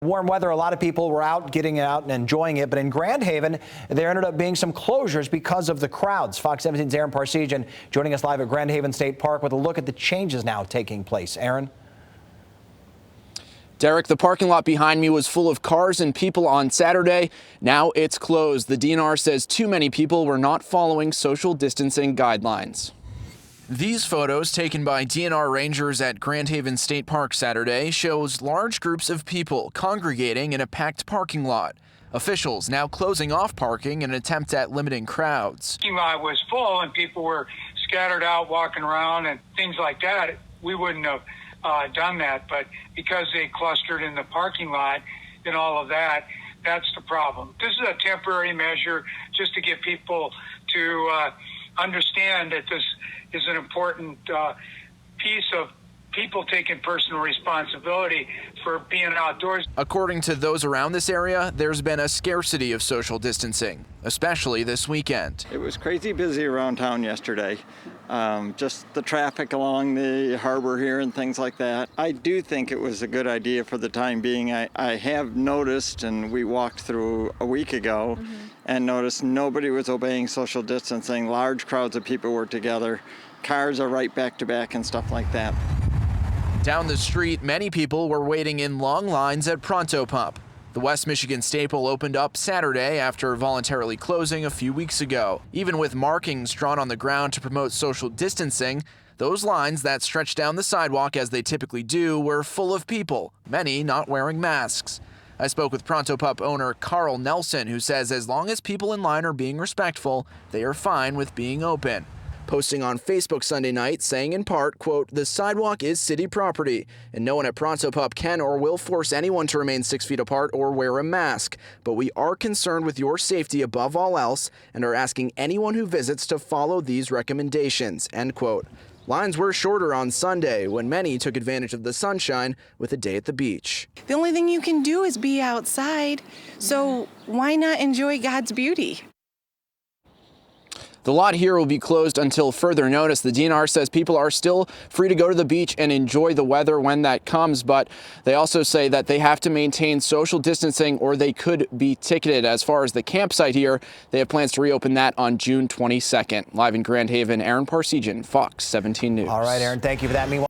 Warm weather, a lot of people were out getting out and enjoying it, but in Grand Haven, there ended up being some closures because of the crowds. Fox 17's Aaron Parsegian joining us live at Grand Haven State Park with a look at the changes now taking place. Aaron? Derek, the parking lot behind me was full of cars and people on Saturday. Now it's closed. The DNR says too many people were not following social distancing guidelines. These photos taken by DNR rangers at Grand Haven State Park Saturday shows large groups of people congregating in a packed parking lot. Officials now closing off parking in an attempt at limiting crowds. The parking lot was full and people were scattered out walking around and things like that. We wouldn't have done that, but because they clustered in the parking lot and all of that, that's the problem. This is a temporary measure just to get people to understand that this is an important piece of people taking personal responsibility for being outdoors. According to those around this area, there's been a scarcity of social distancing, especially this weekend. It was crazy busy around town yesterday. Just the traffic along the harbor here and things like that. I do think it was a good idea for the time being. I have noticed, and we walked through a week ago, and noticed nobody was obeying social distancing. Large crowds of people were together. Cars are right back to back and stuff like that. Down the street, many people were waiting in long lines at Pronto Pup. The West Michigan staple opened up Saturday after voluntarily closing a few weeks ago. Even with markings drawn on the ground to promote social distancing, those lines that stretched down the sidewalk as they typically do were full of people, many not wearing masks. I spoke with Pronto Pup owner Carl Nelson, who says as long as people in line are being respectful, they are fine with being open. Posting on Facebook Sunday night, saying in part, quote, "The sidewalk is city property, and no one at Pronto Pup can or will force anyone to remain 6 feet apart or wear a mask. But we are concerned with your safety above all else and are asking anyone who visits to follow these recommendations," end quote. Lines were shorter on Sunday when many took advantage of the sunshine with a day at the beach. The only thing you can do is be outside, so why not enjoy God's beauty? The lot here will be closed until further notice. The DNR says people are still free to go to the beach and enjoy the weather when that comes, but they also say that they have to maintain social distancing or they could be ticketed. As far as the campsite here, they have plans to reopen that on June 22nd. Live in Grand Haven, Aaron Parsegian, Fox 17 News. All right, Aaron, thank you for that. Meanwhile,